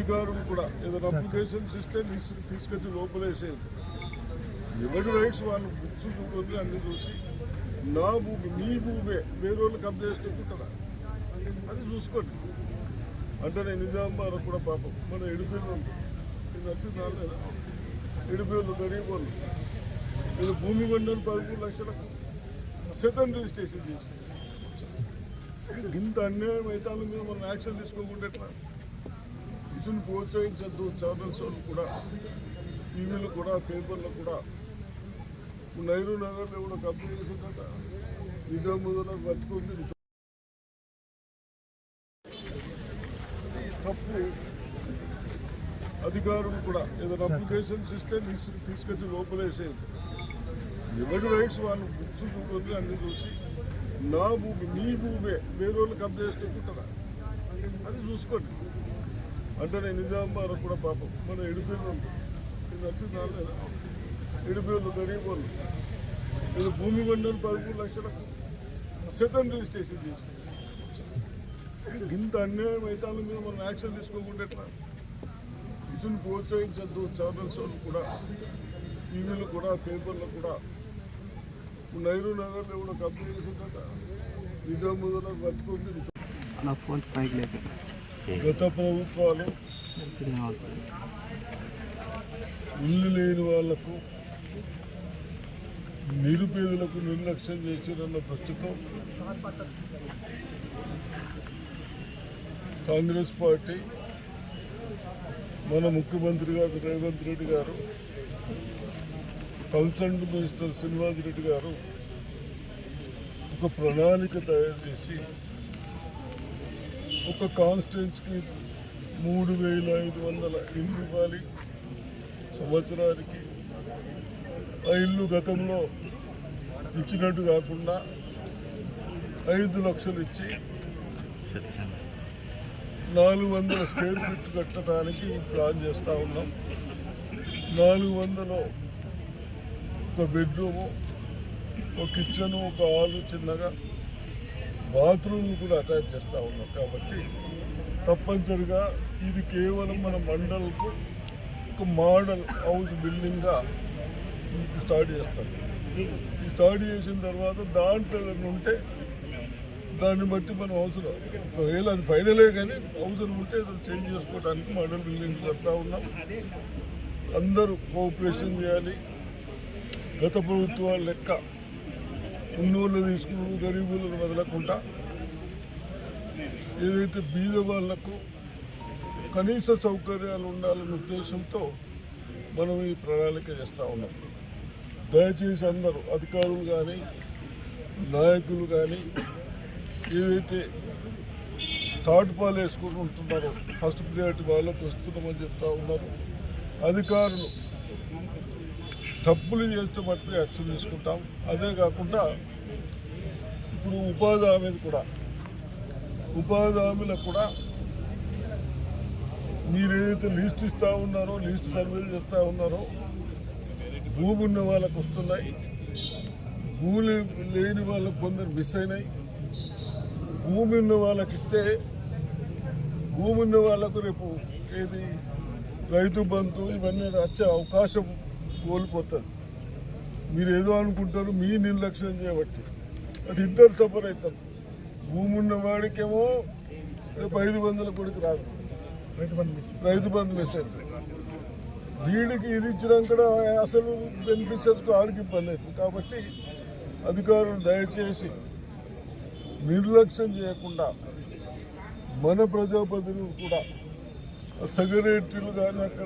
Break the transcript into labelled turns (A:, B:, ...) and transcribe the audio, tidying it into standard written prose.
A: అధికారులు కూడా ఏదైనా అప్లికేషన్స్ ఇస్తే తీసుకొచ్చి లోపలేసేది. ఎవరి రైట్స్ వాళ్ళు బుక్స్ చూడండి, అన్ని చూసి నా భూమి నీ భూమే వేరే వాళ్ళు కబ్జా చేసుకుంటారా అది చూసుకోండి. అంటే నేను నిజామాబాద్ కూడా పాపం మన ఎడిపిల్లు ఇది వచ్చింది రాలేదా, ఎడిపిల్లు గరీబ్ వాళ్ళు నేను భూమి కొండని 13 లక్షలకు సెకండరీ స్టేషన్ చేసి ఇంత అన్యాయం అయితే మీద మనం యాక్షన్ తీసుకోకుండా ఎట్లా? ఇసుని ప్రోత్సహించద్దు. ఛానల్స్ వాళ్ళు కూడా, టీవీలు కూడా, పేపర్లు కూడా నైరు నగర్లో కూడా కంపెనీ చేసిందట. నిజామాబాద్లో బతుకుంది తప్పు. అధికారులు కూడా ఏదైనా అప్లికేషన్స్ ఇస్తే తీసుకొచ్చి లోపలేసేది. ఎవరి రైట్స్ వాళ్ళు బుక్స్ చూడండి, అన్ని చూసి నా భూమి నీ భూమే వేరే వాళ్ళు కబ్జా చేసుకుంటారా అది చూసుకోండి. అంటే నేను నిజామాబాద్ కూడా పాపం మన ఎడిపిల్లు ఇది వచ్చింది రాలేదా, ఎడిపిల్లు గరీబ్ వాళ్ళు నేను భూమి కొండని 13 లక్షలకు సెకండరీ స్టేషన్ చేసి ఇంత అన్యాయం అయితే మీద మనం యాక్షన్ తీసుకోకుండా ఎట్లా? ఇసుని ప్రోత్సహించద్దు. ఛానల్స్ వాళ్ళు కూడా, టీవీలు కూడా, పేపర్లు కూడా నైరు నగర్లో కూడా కంపెనీ చేసిందట. నిజామాబాద్లో బతుకుంది. గత ప్రభుత్వాలు ఇల్లు లేని వాళ్లకు, నిరుపేదలకు నిర్లక్ష్యం చేసిరన్న దృష్టితో కాంగ్రెస్ పార్టీ మన ముఖ్యమంత్రి గారు రేవంత్ రెడ్డి గారు, కన్సర్న్డ్ మినిస్టర్ శ్రీనివాస్ రెడ్డి గారు ఒక ప్రణాళిక తయారు చేసి ఒక కాన్స్టిట్యున్సీకి 3,500 ఇల్లు ఇవ్వాలి సంవత్సరానికి. ఆ ఇల్లు గతంలో ఇచ్చినట్టు కాకుండా 5 లక్షలు ఇచ్చి 400 స్క్వేర్ ఫీట్ కట్టడానికి ప్లాన్ చేస్తూ ఉన్నాం. 400లో ఒక బెడ్రూము, ఒక కిచెను, ఒక హాలు, చిన్నగా బాత్రూమ్ కూడా అటాచ్ చేస్తూ ఉన్నాం. కాబట్టి తప్పనిసరిగా ఇది కేవలం మన మండలకు ఒక మోడల్ హౌస్ బిల్డింగ్గా స్టార్ట్ చేస్తాం. ఈ స్టార్ట్ చేసిన తర్వాత దాంట్లో ఏదైనా ఉంటే దాన్ని బట్టి మనం అవసరం, ఒకవేళ అది ఫైనలే కానీ అవసరం ఉంటే ఏదైనా చేంజ్ చేసుకోవడానికి మోడల్ బిల్డింగ్ కడతా ఉన్నాం. అందరూ కోఆపరేషన్ చేయాలి. గత ప్రభుత్వాల లెక్క ఉన్నోళ్ళు తీసుకుని గరీబులను వదలకుండా ఏదైతే బీద వాళ్లకు కనీస సౌకర్యాలు ఉండాలనే ఉద్దేశంతో మనం ఈ ప్రణాళిక చేస్తూ ఉన్నాం. దయచేసి అందరూ అధికారులు కానీ, నాయకులు కానీ ఏదైతే థర్డ్ పాలు వేసుకుని ఉంటున్నారో ఫస్ట్ ప్రియారిటీ వాళ్ళకు వస్తున్నామని చెప్తా ఉన్నారు. అధికారులు తప్పులు చేస్తే మట్టుకు యాక్షన్ తీసుకుంటాం. అదే కాకుండా ఇప్పుడు ఉపాధి హామీలకు కూడా మీరు ఏదైతే లిస్ట్ ఇస్తూ ఉన్నారో, లిస్ట్ సర్వేలు చేస్తూ ఉన్నారో, భూమి ఉన్న వాళ్ళకు వస్తున్నాయి, భూమి లేని వాళ్ళకు కొందరు మిస్ అయినాయి. భూమి ఉన్న వాళ్ళకి ఇస్తే భూమి ఉన్న వాళ్ళకు రేపు ఏది రైతు బంధు ఇవన్నీ వచ్చే అవకాశం కోల్పోతుంది. మీరు ఏదో అనుకుంటారు మీ నిర్లక్ష్యం చేయబట్టి, అటు ఇద్దరు సఫర్ అవుతారు. భూమి ఉన్న వాడికేమో 500 కొడుకు రాదు, రైతు బంధు మిస్ అవుతుంది. వీడికి ఇది ఇచ్చినాక అసలు బెనిఫిషియర్స్కి ఆడికి ఇబ్బంది అవుతుంది. కాబట్టి అధికారులు దయచేసి నిర్లక్ష్యం చేయకుండా మన ప్రజాప్రతినిధులు కూడా సెక్రటరీలు కానీ అక్కడ